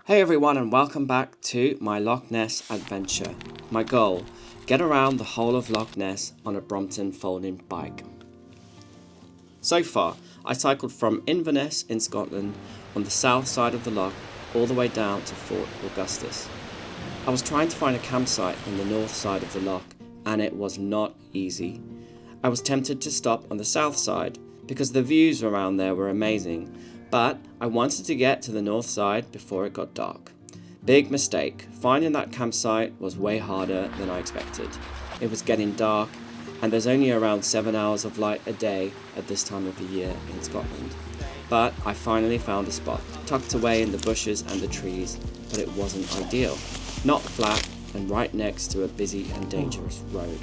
Hey everyone, and welcome back to my Loch Ness adventure. My goal, get around the whole of Loch Ness on a Brompton folding bike. So far, I cycled from Inverness in Scotland on the south side of the loch all the way down to Fort Augustus. I was trying to find a campsite on the north side of the loch and it was not easy. I was tempted to stop on the south side because the views around there were amazing, but I wanted to get to the north side before it got dark. Big mistake. Finding that campsite was way harder than I expected. It was getting dark and there's only around 7 hours of light a day at this time of the year in Scotland. But I finally found a spot, tucked away in the bushes and the trees, but it wasn't ideal. Not flat and right next to a busy and dangerous road.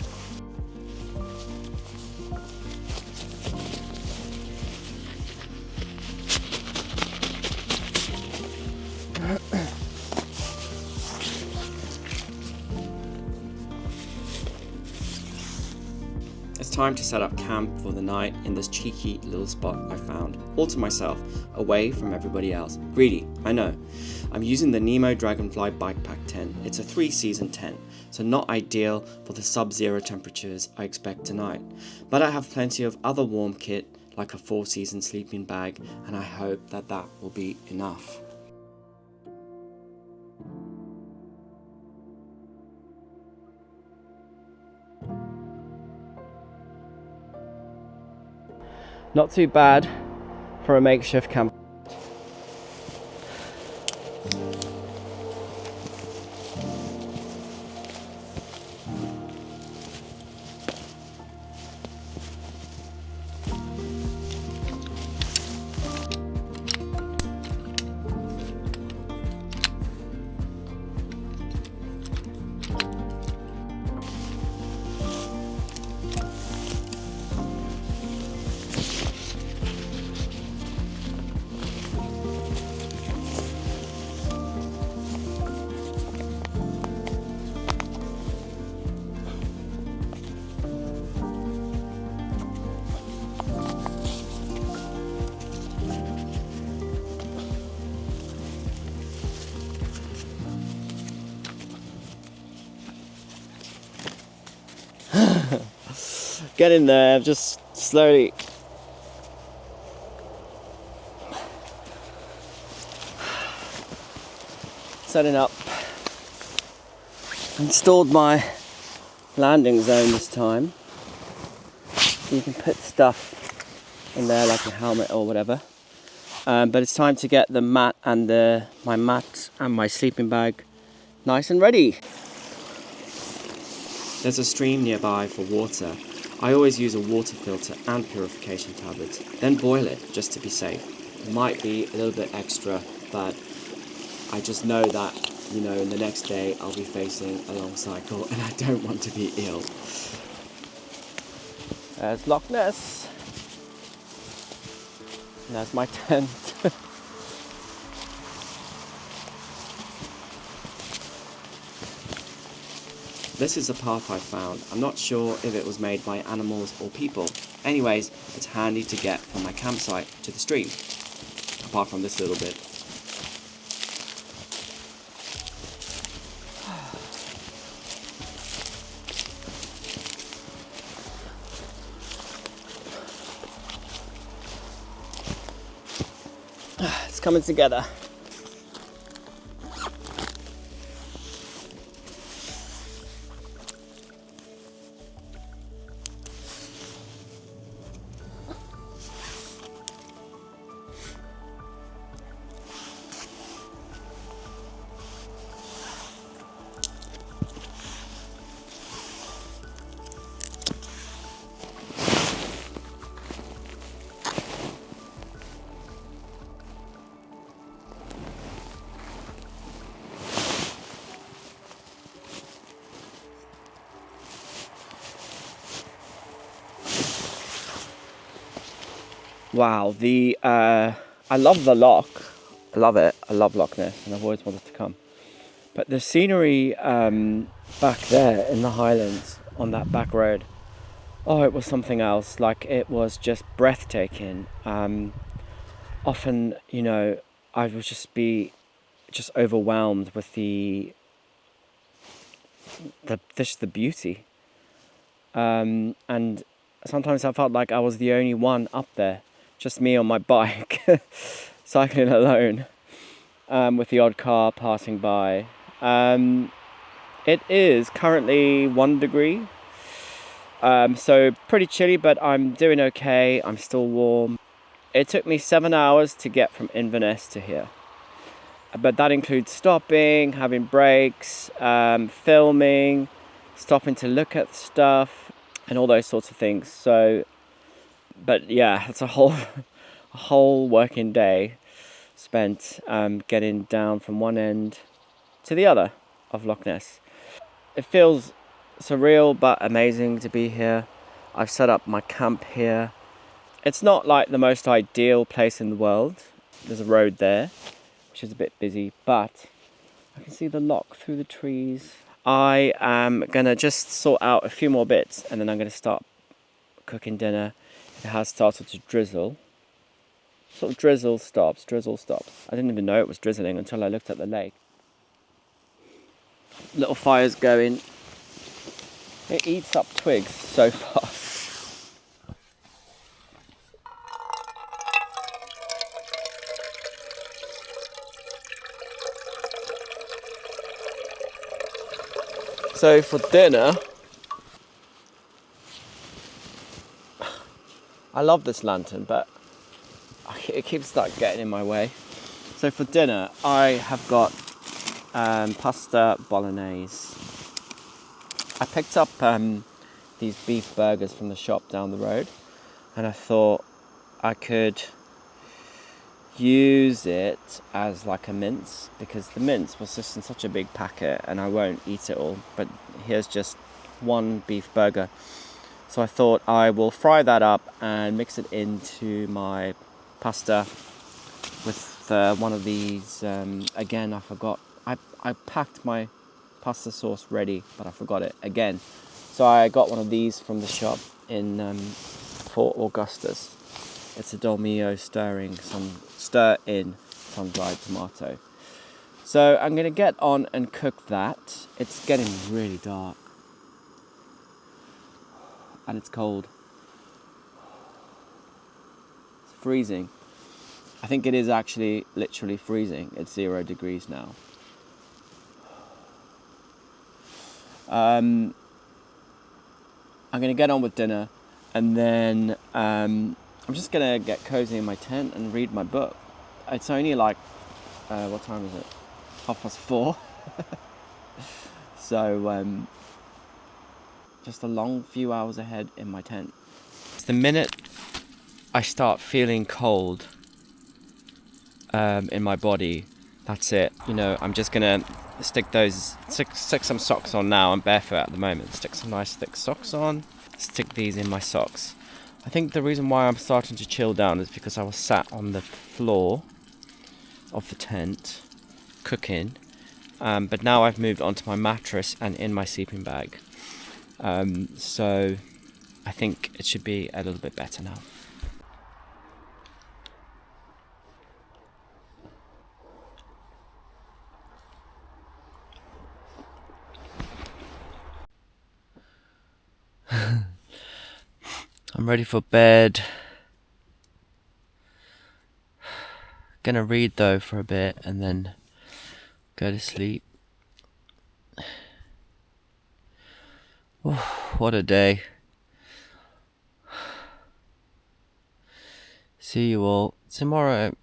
It's time to set up camp for the night in this cheeky little spot I found, all to myself, away from everybody else. Greedy, I know. I'm using the Nemo Dragonfly Bikepack tent. It's a 3-season tent, so not ideal for the sub-zero temperatures I expect tonight. But I have plenty of other warm kit, like a 4-season sleeping bag, and I hope that will be enough. Not too bad for a makeshift camp. Get in there, just slowly. Setting up. Installed my landing zone this time. You can put stuff in there like a helmet or whatever. But it's time to get the mat and my mat and my sleeping bag nice and ready. There's a stream nearby for water. I always use a water filter and purification tablets, then boil it just to be safe. It might be a little bit extra, but I just know that, in the next day I'll be facing a long cycle and I don't want to be ill. There's Loch Ness. And there's my tent. This is a path I found. I'm not sure if it was made by animals or people. Anyways, it's handy to get from my campsite to the stream. Apart from this little bit. It's coming together. Wow, I love the loch. I love it. I love Loch Ness and I've always wanted to come. But the scenery back there in the Highlands on that back road, oh, it was something else. Like, it was just breathtaking. Often, I would just be just overwhelmed with the beauty. And sometimes I felt like I was the only one up there, just me on my bike, cycling alone, with the odd car passing by. It is currently 1 degree, so pretty chilly, but I'm doing okay. I'm still warm. It took me 7 hours to get from Inverness to here, but that includes stopping, having breaks, filming, stopping to look at stuff, and all those sorts of things. So, but yeah, it's a whole working day spent getting down from one end to the other of Loch Ness. It feels surreal but amazing to be here. I've set up my camp here. It's not like the most ideal place in the world. There's a road there, which is a bit busy, but I can see the loch through the trees. I am gonna just sort out a few more bits and then I'm gonna start cooking dinner. It has started to drizzle. Sort of drizzle stops. I didn't even know it was drizzling until I looked at the lake. Little fire's going. It eats up twigs so fast. So for dinner, I love this lantern, but it keeps like getting in my way. So for dinner, I have got pasta bolognese. I picked up these beef burgers from the shop down the road, and I thought I could use it as like a mince, because the mince was just in such a big packet and I won't eat it all, but here's just one beef burger. So I thought I will fry that up and mix it into my pasta with one of these. Again, I forgot. I packed my pasta sauce ready, but I forgot it again. So I got one of these from the shop in Fort Augustus. It's a dolmio stir-in sun-dried tomato. So I'm going to get on and cook that. It's getting really dark. And it's cold. It's freezing. I think it is actually literally freezing. It's 0 degrees now. I'm going to get on with dinner, and then I'm just going to get cozy in my tent and read my book. It's only like, what time is it? 4:30. So just a long few hours ahead in my tent. The minute I start feeling cold in my body, that's it. You know, I'm just gonna stick some socks on now. I'm barefoot at the moment. Stick some nice thick socks on. Stick these in my socks. I think the reason why I'm starting to chill down is because I was sat on the floor of the tent cooking, but now I've moved onto my mattress and in my sleeping bag. So I think it should be a little bit better now. I'm ready for bed. Gonna read though for a bit and then go to sleep. Oh, what a day. See you all tomorrow.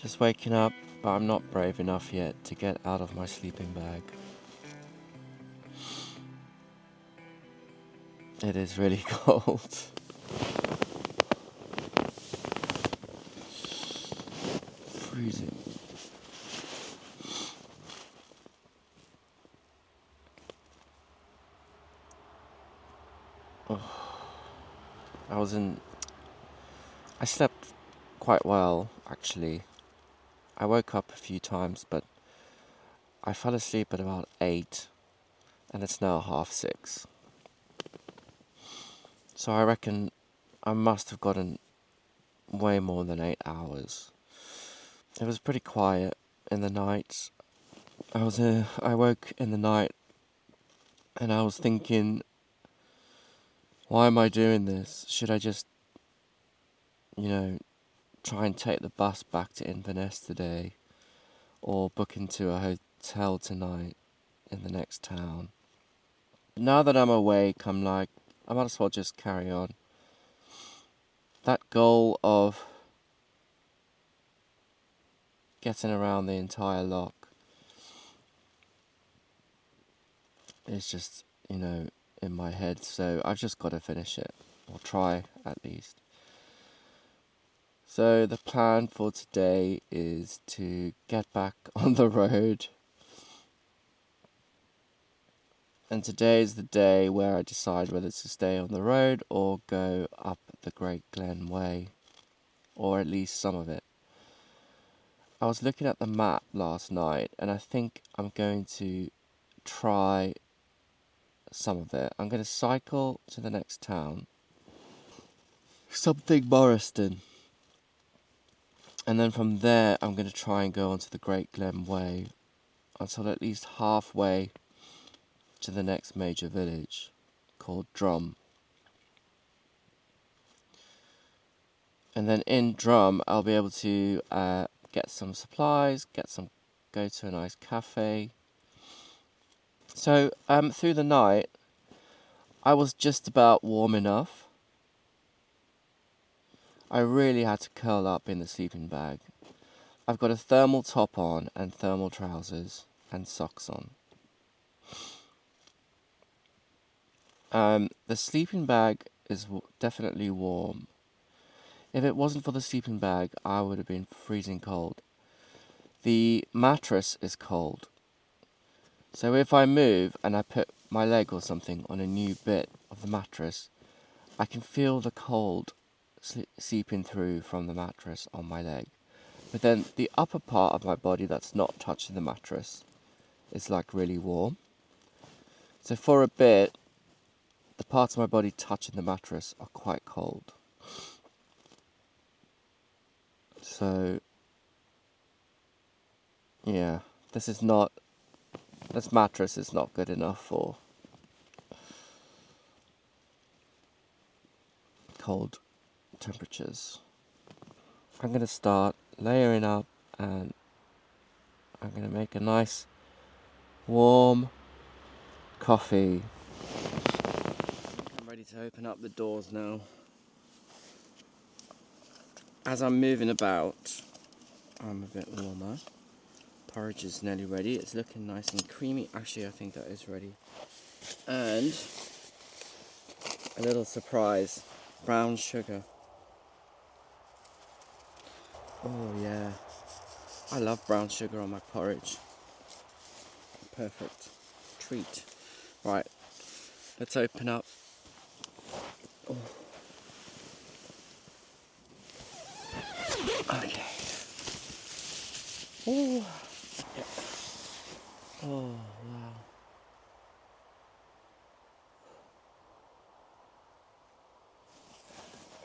Just waking up, but I'm not brave enough yet to get out of my sleeping bag. It is really cold. Freezing. Oh. I slept quite well, actually. I woke up a few times, but I fell asleep at about 8 and it's now 6:30. So I reckon I must have gotten way more than 8 hours. It was pretty quiet in the night. I woke in the night and I was thinking, why am I doing this? Should I just, try and take the bus back to Inverness today, or book into a hotel tonight in the next town? Now that I'm awake, I'm like, I might as well just carry on. That goal of getting around the entire loch is just, in my head, so I've just got to finish it, or try at least. So the plan for today is to get back on the road, and today is the day where I decide whether to stay on the road or go up the Great Glen Way, or at least some of it. I was looking at the map last night and I think I'm going to try some of it. I'm going to cycle to the next town, Invermoriston, and then from there I'm going to try and go onto the Great Glen Way until at least halfway to the next major village called Drum. And then in Drum I'll be able to get some supplies, go to a nice cafe. So through the night I was just about warm enough. I really had to curl up in the sleeping bag. I've got a thermal top on and thermal trousers and socks on. The sleeping bag is definitely warm. If it wasn't for the sleeping bag, I would have been freezing cold. The mattress is cold. So if I move and I put my leg or something on a new bit of the mattress, I can feel the cold seeping through from the mattress on my leg. But then the upper part of my body that's not touching the mattress is like really warm. So for a bit, the parts of my body touching the mattress are quite cold. So, yeah, this mattress is not good enough for cold temperatures. I'm going to start layering up and I'm going to make a nice warm coffee. I'm ready to open up the doors now. As I'm moving about, I'm a bit warmer. Porridge is nearly ready. It's looking nice and creamy. Actually, I think that is ready. And a little surprise, brown sugar. Oh yeah, I love brown sugar on my porridge. Perfect treat. Right, let's open up. Oh. Okay. Oh. Yeah. Oh wow.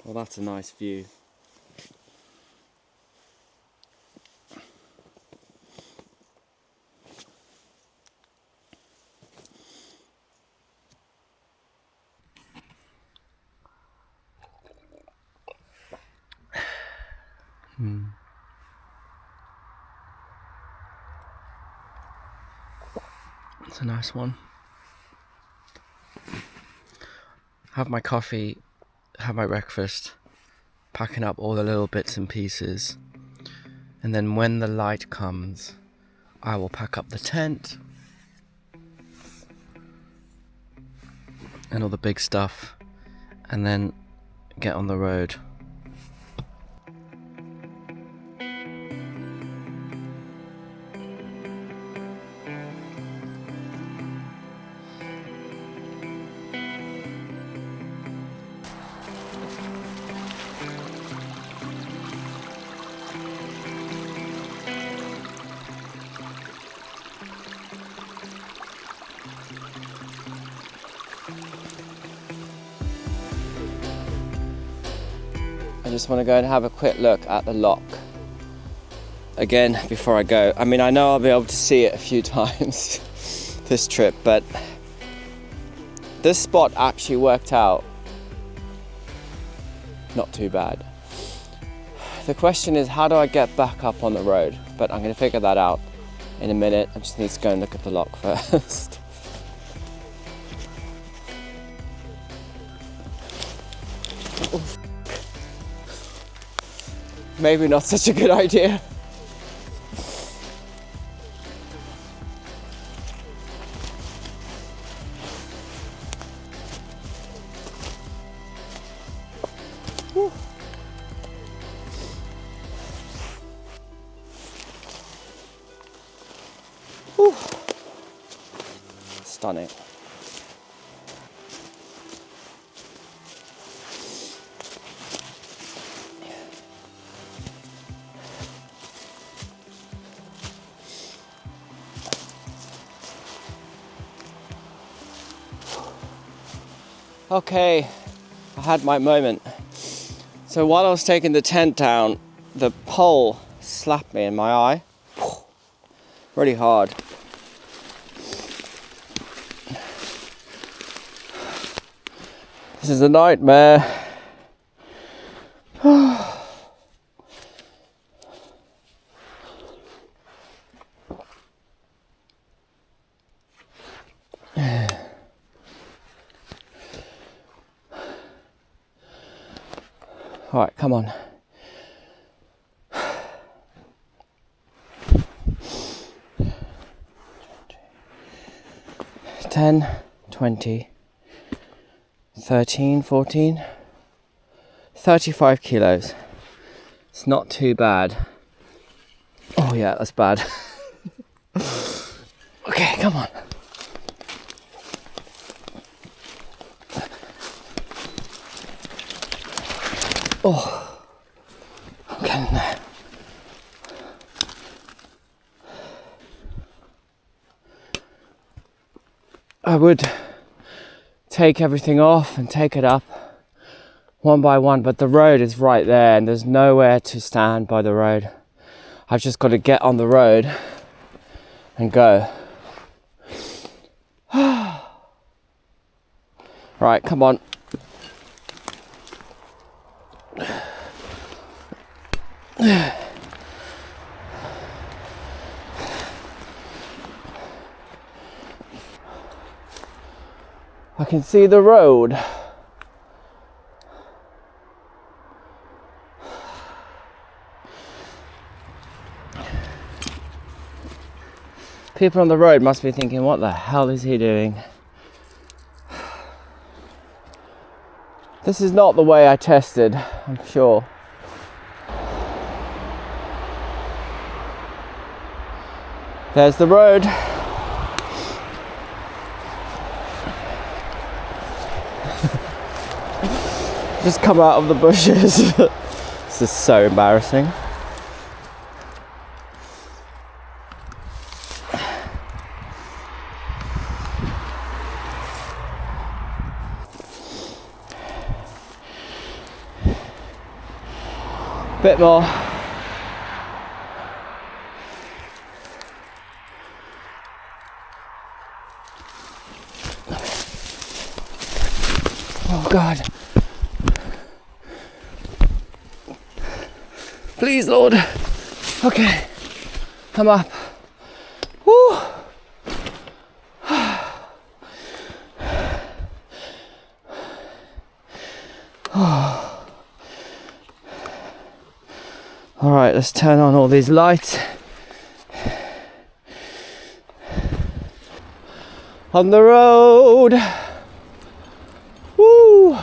Well, that's a nice view. It's a nice one. Have my coffee, have my breakfast, packing up all the little bits and pieces, and then when the light comes, I will pack up the tent and all the big stuff, and then get on the road. I just want to go and have a quick look at the loch again before I go. I mean, I know I'll be able to see it a few times this trip, but this spot actually worked out not too bad. The question is, how do I get back up on the road? But I'm going to figure that out in a minute. I just need to go and look at the loch first. Maybe not such a good idea. Whew. Whew. Stunning. Okay, I had my moment. So while I was taking the tent down, the pole slapped me in my eye. Really hard. This is a nightmare. All right, come on. 10, 20, 13, 14, 35 kilos. It's not too bad. Oh yeah, that's bad. Okay, come on. Oh, I'm getting there. I would take everything off and take it up one by one, but the road is right there and there's nowhere to stand by the road. I've just got to get on the road and go. Right, come on. I can see the road. People on the road must be thinking, what the hell is he doing? This is not the way I tested, I'm sure. There's the road. Just come out of the bushes. This is so embarrassing. Bit more. Oh God. Please, Lord. Okay, I'm up. Woo. All right, let's turn on all these lights. On the road. Woo.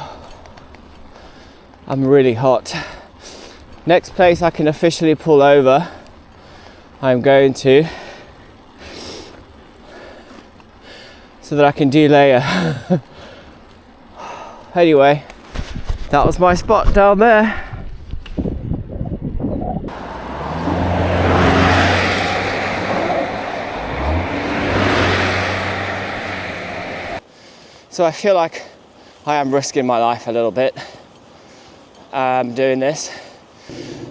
I'm really hot. Next place I can officially pull over, I'm going to, so that I can delayer. Anyway, that was my spot down there. So I feel like I am risking my life a little bit. doing this.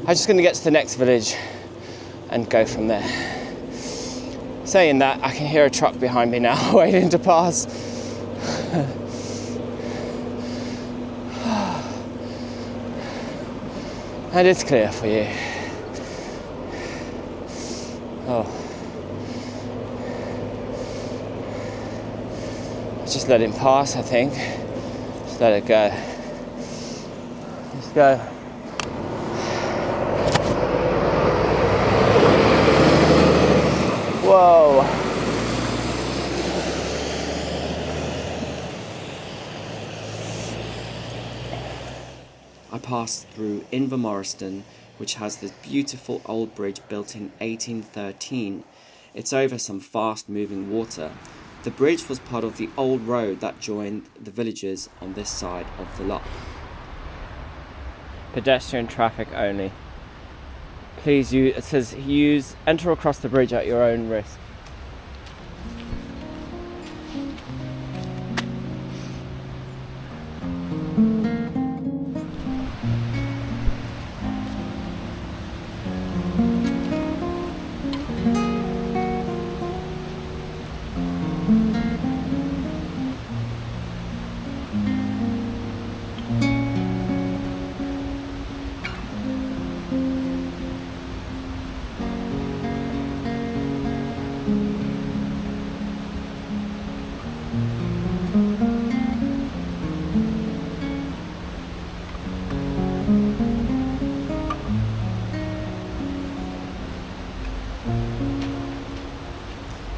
I'm just going to get to the next village and go from there. Saying that, I can hear a truck behind me now waiting to pass. And it's clear for you. Oh. Just let him pass, I think. Just let it go. Let's go. Whoa. I passed through Invermoriston, which has this beautiful old bridge built in 1813. It's over some fast-moving water. The bridge was part of the old road that joined the villages on this side of the loch. Pedestrian traffic only. Please use, it says enter across the bridge at your own risk.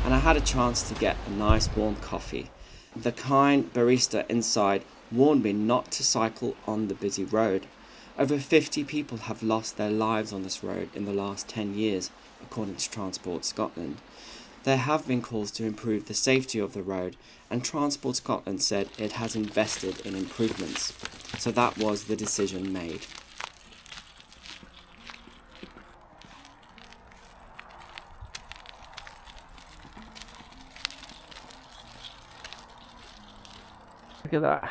And I had a chance to get a nice warm coffee. The kind barista inside warned me not to cycle on the busy road. Over 50 people have lost their lives on this road in the last 10 years, according to Transport Scotland. There have been calls to improve the safety of the road, and Transport Scotland said it has invested in improvements. So that was the decision made. Look at that.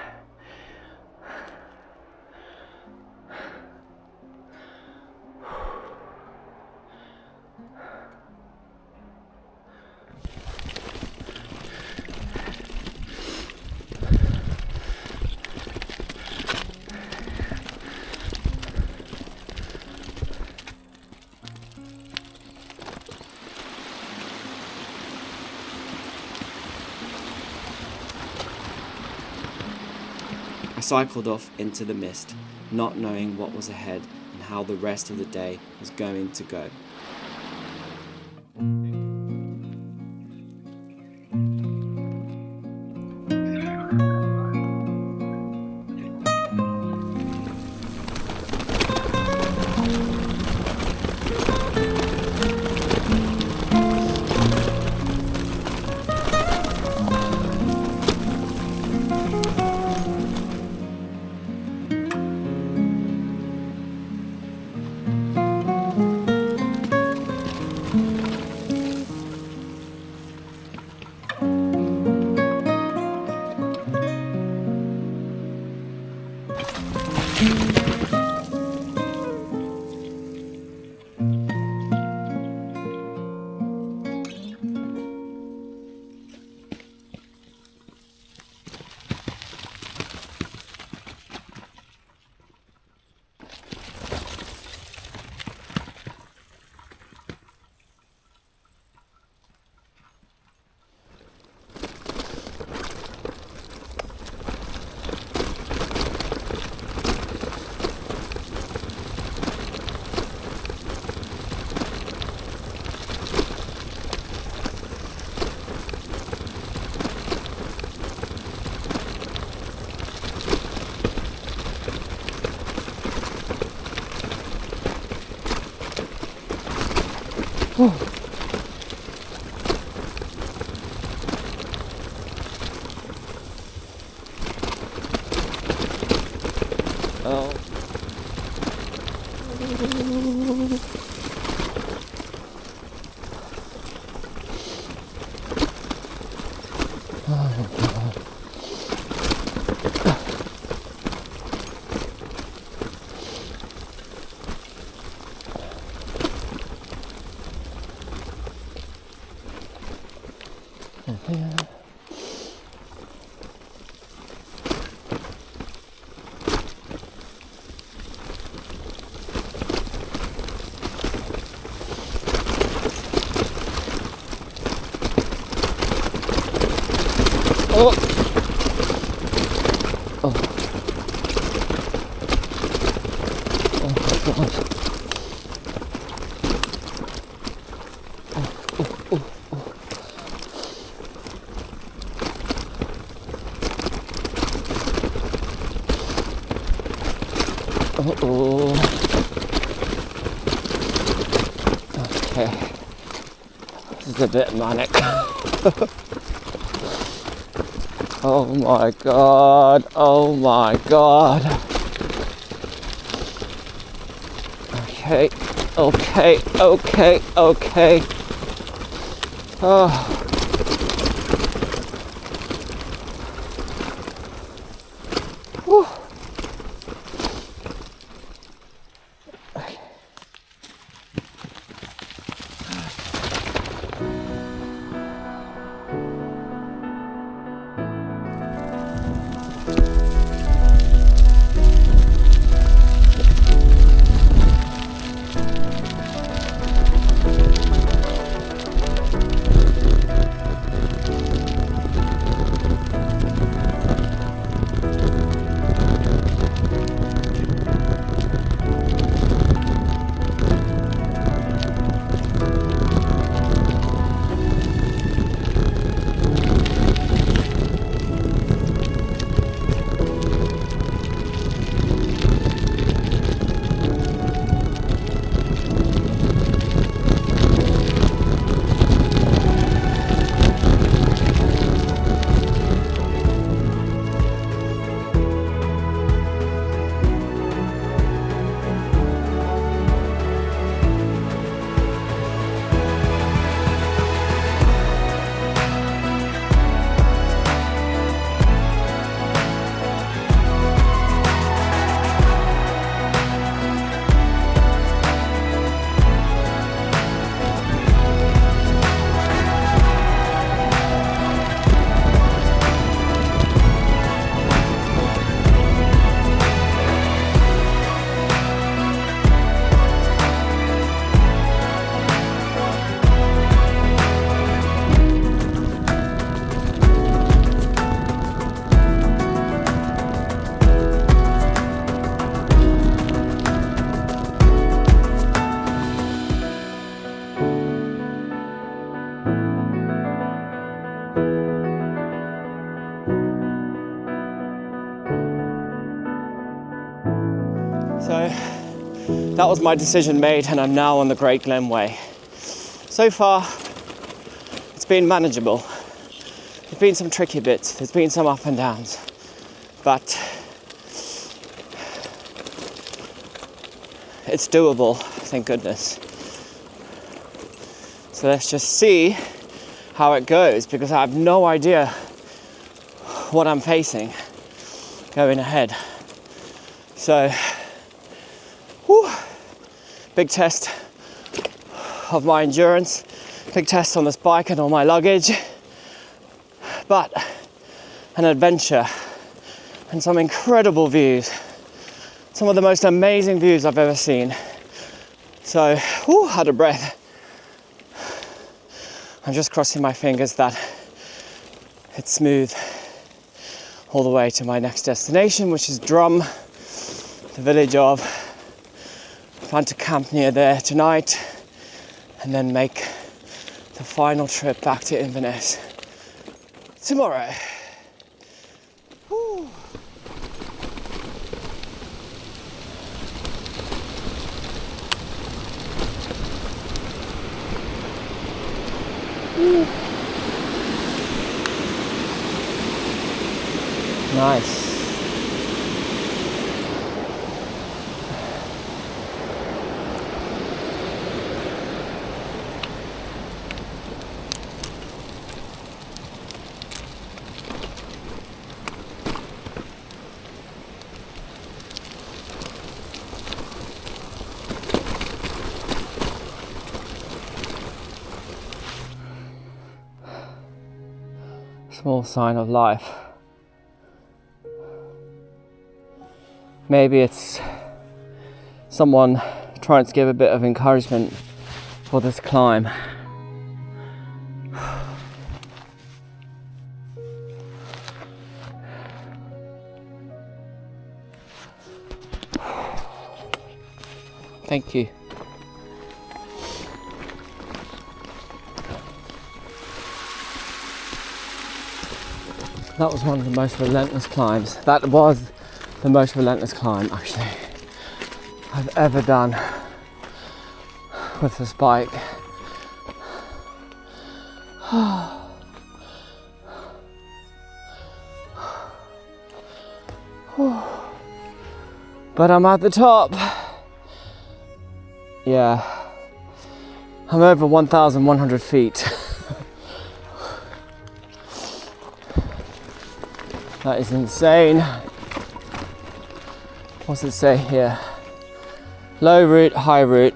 I cycled off into the mist, not knowing what was ahead and how the rest of the day was going to go. Oh. Oh. Oh my God. Uh-oh. Okay. This is a bit manic. Oh my God. Oh my God. Okay. Okay. Okay. Okay. Oh. Whew. So that was my decision made, and I'm now on the Great Glen Way. So far, it's been manageable. There's been some tricky bits, there's been some up and downs, but it's doable, thank goodness. So let's just see how it goes, because I have no idea what I'm facing going ahead. So, big test of my endurance, big test on this bike and all my luggage, but an adventure and some incredible views, some of the most amazing views I've ever seen. So, out of breath. I'm just crossing my fingers that it's smooth all the way to my next destination, which is Drum, the village of. Plan to camp near there tonight and then make the final trip back to Inverness tomorrow. Woo. Nice. small sign of life. Maybe it's someone trying to give a bit of encouragement for this climb. Thank you. That was one of the most relentless climbs. That was the most relentless climb, actually, I've ever done with this bike. But I'm at the top. Yeah, I'm over 1,100 feet. That is insane. What's it say here? Low route, high route.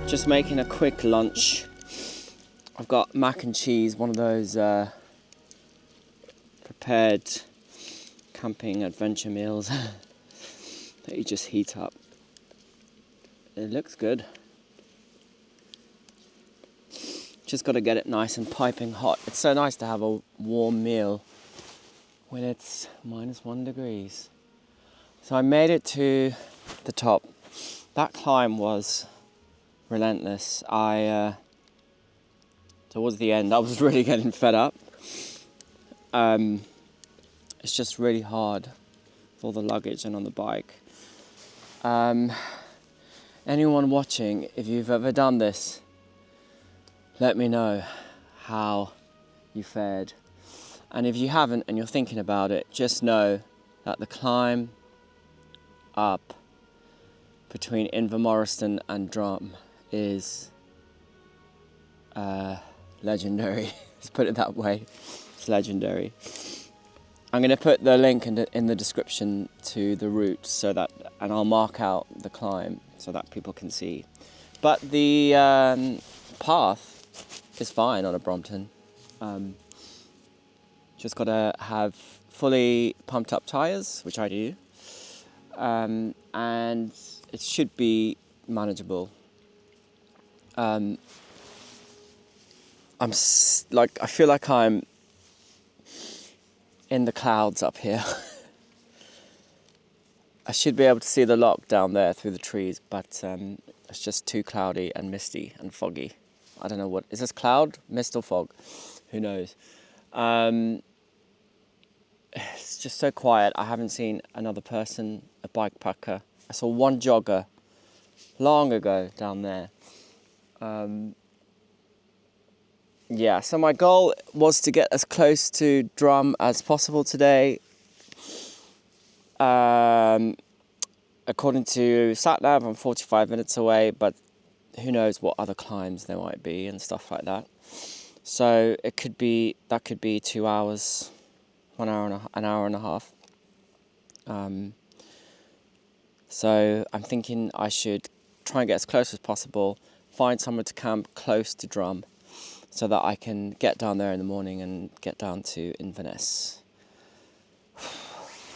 Just making a quick lunch. I've got mac and cheese, one of those prepared camping adventure meals that you just heat up. It looks good. Just got to get it nice and piping hot. It's so nice to have a warm meal when it's -1 degrees. So I made it to the top. That climb was relentless. Towards the end, I was really getting fed up. It's just really hard with all the luggage and on the bike. Anyone watching, if you've ever done this, let me know how you fared. And if you haven't and you're thinking about it, just know that the climb up between Invermoriston and Drum is legendary. Let's put it that way. It's legendary. I'm going to put the link in the description to the route so that, and I'll mark out the climb so that people can see. But the path is fine on a Brompton. Just got to have fully pumped up tyres, which I do, and it should be manageable. I feel like I'm in the clouds up here. I should be able to see the loch down there through the trees, but it's just too cloudy and misty and foggy. I don't know what, is this cloud, mist or fog? Who knows? It's just so quiet. I haven't seen another person, a bikepacker. I saw one jogger long ago down there. Yeah, so my goal was to get as close to Drum as possible today. According to SatNav, I'm 45 minutes away, but who knows what other climbs there might be and stuff like that. So that could be 2 hours, an hour and a half. So I'm thinking I should try and get as close as possible, find somewhere to camp close to Drum, so that I can get down there in the morning and get down to Inverness. I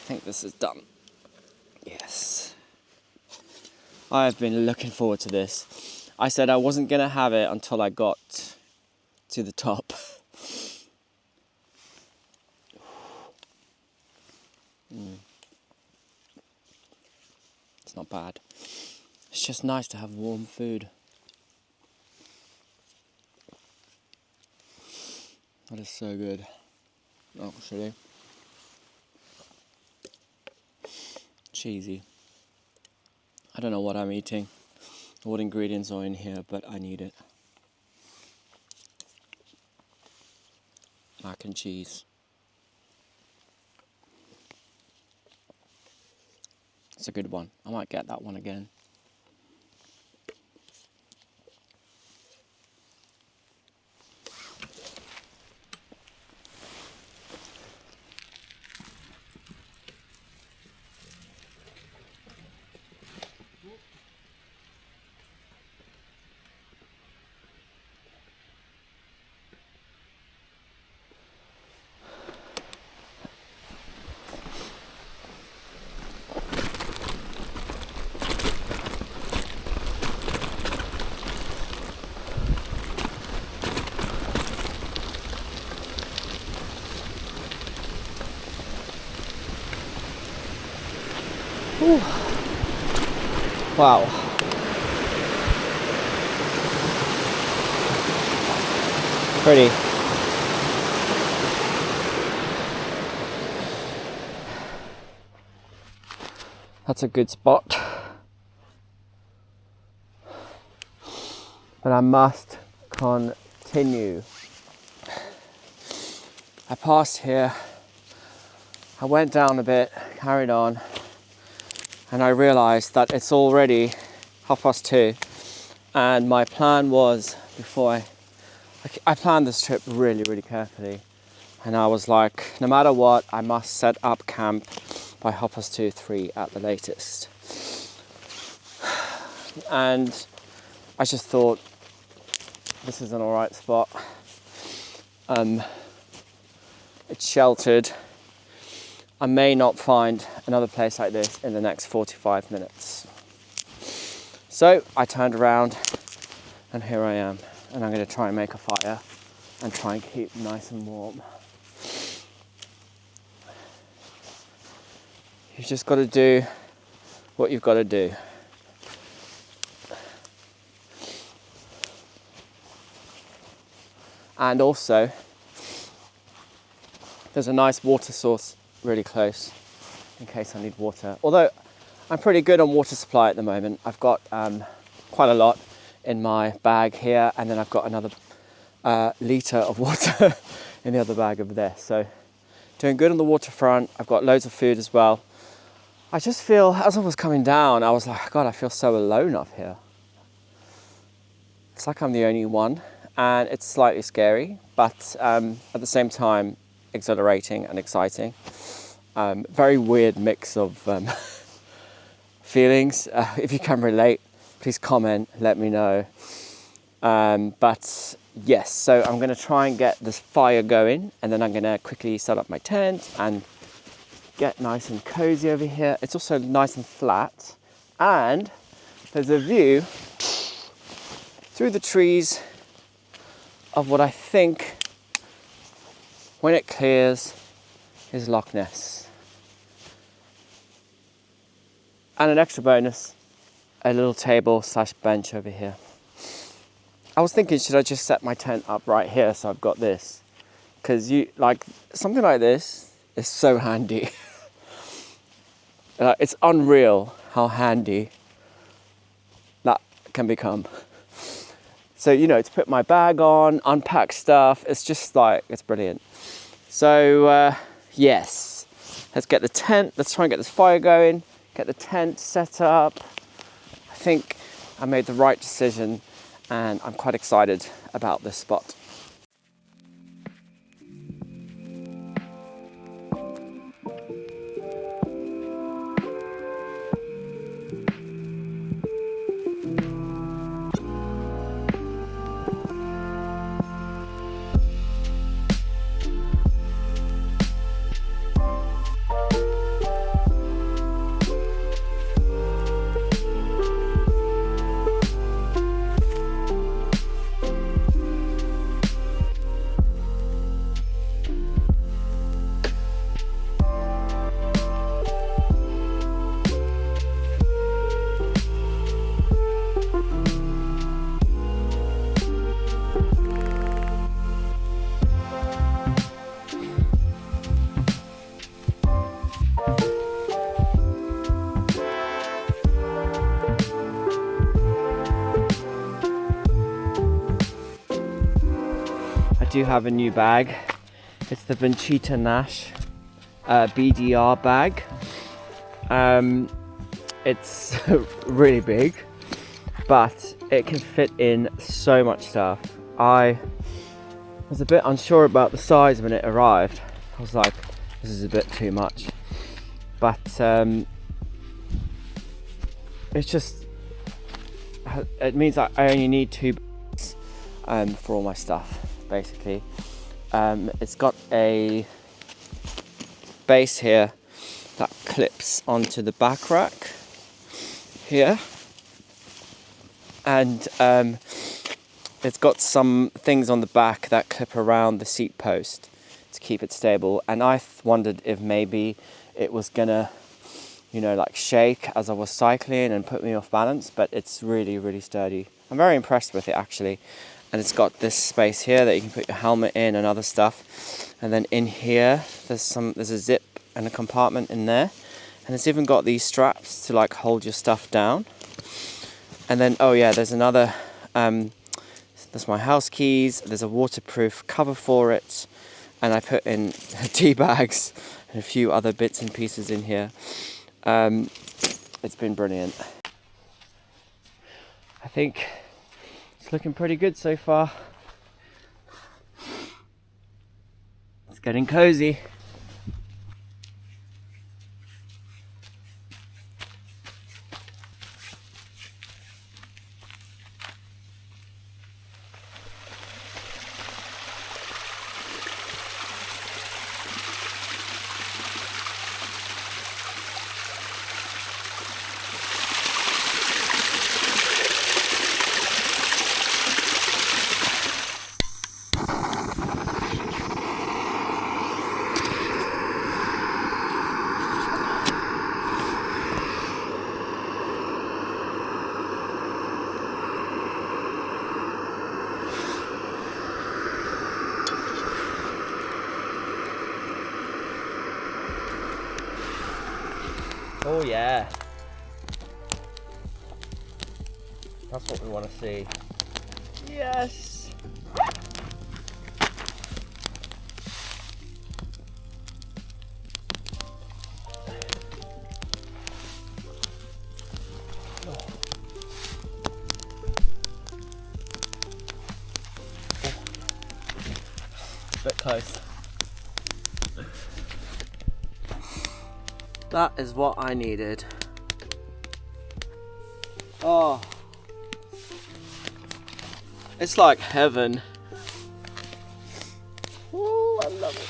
think this is done. Yes. I've been looking forward to this. I said I wasn't going to have it until I got to the top. It's not bad. It's just nice to have warm food. That is so good, actually. Cheesy. I don't know what I'm eating, what ingredients are in here, but I need it. mac and cheese. It's a good one. I might get that one again. Ooh. Wow. Pretty. That's a good spot. But I must continue. I passed here, I went down a bit, carried on, and I realized that it's already 2:30, and my plan was, before I planned this trip really carefully, and I was like, no matter what, I must set up camp by 2:30, 3 at the latest. And I just thought, this is an alright spot. It's sheltered. I may not find another place like this in the next 45 minutes. So I turned around and here I am. And I'm going to try and make a fire and try and keep nice and warm. You've just got to do what you've got to do. And also, there's a nice water source really close in case I need water. Although I'm pretty good on water supply at the moment. I've got quite a lot in my bag here, and then I've got another litre of water in the other bag over there. So doing good on the waterfront. I've got loads of food as well. I just feel, as I was coming down, I was like, God, I feel so alone up here. It's like I'm the only one, and it's slightly scary, but at the same time, exhilarating and exciting. Very weird mix of feelings. If you can relate, please comment, let me know. But yes, so I'm going to try and get this fire going, and then I'm going to quickly set up my tent and get nice and cozy over here. It's also nice and flat, and there's a view through the trees of what I think, when it clears, is Loch Ness. And an extra bonus, a little table / bench over here. I was thinking, should I just set my tent up right here so I've got this? Because something like this is so handy. It's unreal how handy that can become. So, to put my bag on, unpack stuff, it's just it's brilliant. So, yes, let's get the tent, let's try and get this fire going, get the tent set up. I think I made the right decision, and I'm quite excited about this spot. I do have a new bag. It's the Vincita Nash BDR bag. It's really big, but it can fit in so much stuff. I was a bit unsure about the size when it arrived. I was like, this is a bit too much. But it's just, it means that I only need 2 bags for all my stuff, basically. It's got a base here that clips onto the back rack here, and it's got some things on the back that clip around the seat post to keep it stable. And I wondered if maybe it was gonna, you know, like shake as I was cycling and put me off balance, but it's really, really sturdy. I'm very impressed with it actually. And it's got this space here that you can put your helmet in and other stuff. And then in here, there's a zip and a compartment in there. And it's even got these straps to like hold your stuff down. And then, oh yeah, there's another, that's my house keys. There's a waterproof cover for it. And I put in tea bags and a few other bits and pieces in here. It's been brilliant. I think it's looking pretty good so far. It's getting cozy. Oh yeah, that's what we want to see. Yes. Oh. Bit close. That is what I needed. Oh, it's like heaven. Oh, I love it.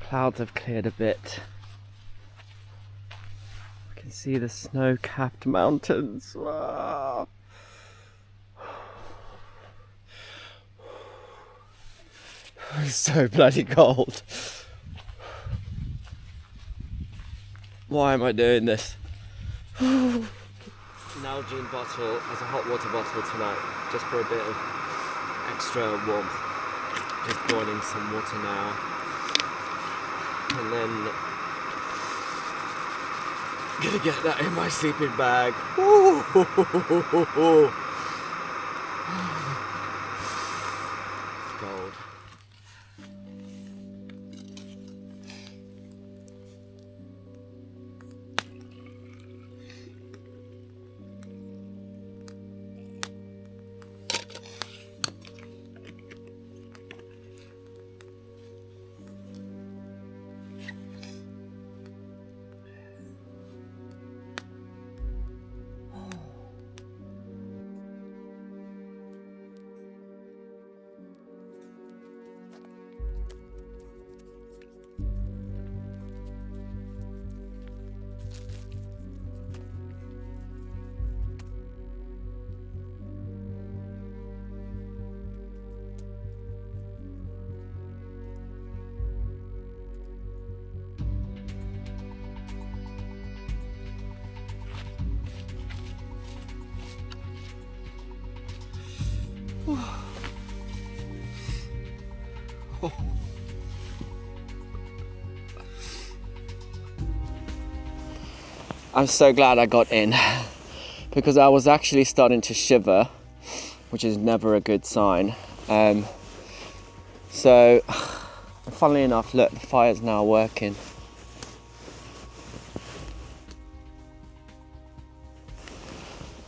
Clouds have cleared a bit. I can see the snow-capped mountains. Wow. It's so bloody cold. Why am I doing this? Nalgene bottle as a hot water bottle tonight, just for a bit of extra warmth. Just boiling some water now. And then gonna get that in my sleeping bag. Cold. I'm so glad I got in because I was actually starting to shiver, which is never a good sign. So, funnily enough, look, the fire's now working.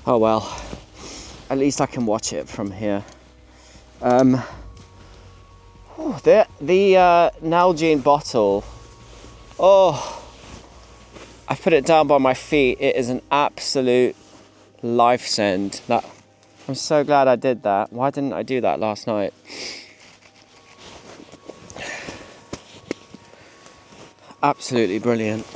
Oh well, at least I can watch it from here. The Nalgene bottle, oh, I put it down by my feet. It is an absolute life send. I'm so glad I did that. Why didn't I do that last night? Absolutely brilliant.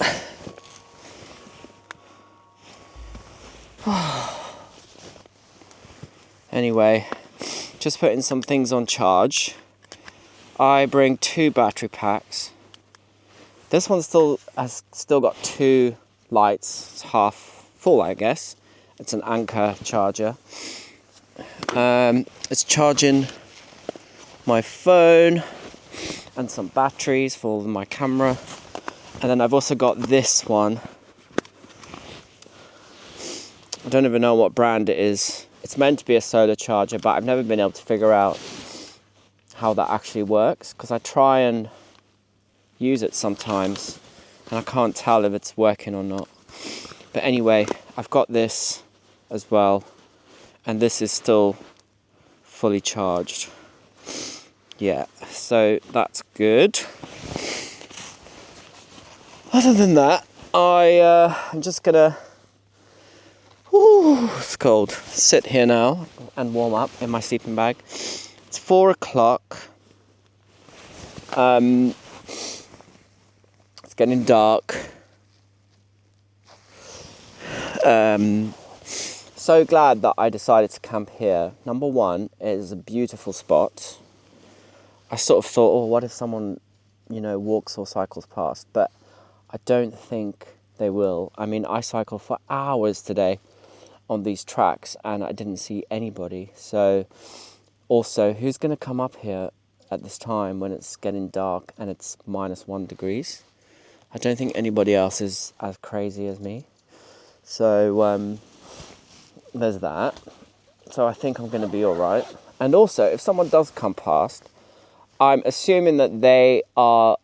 Anyway, just putting some things on charge. I bring 2 battery packs. This one has got 2 lights. It's half full, I guess. It's an Anker charger. It's charging my phone and some batteries for my camera. And then I've also got this one. I don't even know what brand it is. It's meant to be a solar charger, but I've never been able to figure out how that actually works, because I try and use it sometimes and I can't tell if it's working or not. But anyway, I've got this as well, and this is still fully charged. Yeah, so that's good. Other than that, I'm just gonna, it's cold, sit here now and warm up in my sleeping bag. It's 4 o'clock. It's getting dark. So glad that I decided to camp here. Number one, it is a beautiful spot. I sort of thought, oh, what if someone, walks or cycles past? But I don't think they will. I mean, I cycled for hours today on these tracks and I didn't see anybody. So also, who's going to come up here at this time when it's getting dark and it's -1 degrees? I don't think anybody else is as crazy as me. So there's that. So I think I'm going to be all right. And also, if someone does come past, I'm assuming that they are,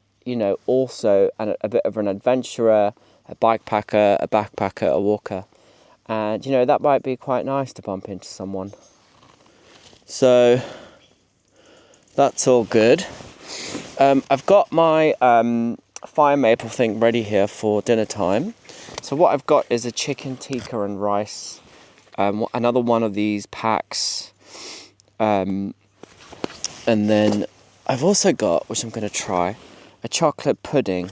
also a bit of an adventurer, a bikepacker, a backpacker, a walker. And, that might be quite nice to bump into someone. So that's all good. I've got my fire maple thing ready here for dinner time. So what I've got is a chicken tikka and rice, another one of these packs, and then I've also got, which I'm going to try, a chocolate pudding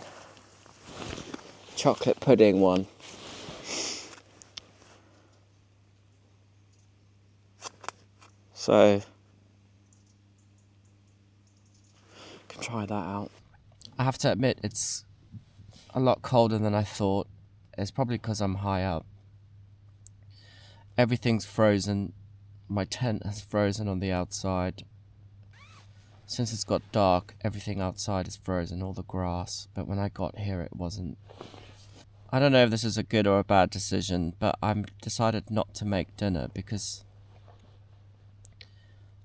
one. So can try that out. I have to admit, it's a lot colder than I thought. It's probably because I'm high up. Everything's frozen. My tent has frozen on the outside. Since it's got dark, everything outside is frozen, all the grass. But when I got here, it wasn't. I don't know if this is a good or a bad decision, but I've decided not to make dinner because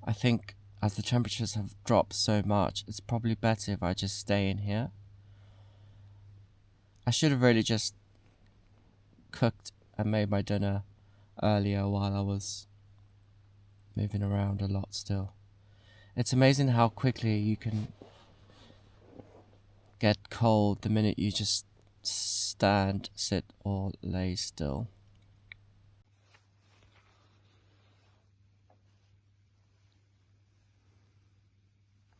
I think as the temperatures have dropped so much, it's probably better if I just stay in here. I should have really just cooked and made my dinner earlier while I was moving around a lot still. It's amazing how quickly you can get cold the minute you just stand, sit or lay still.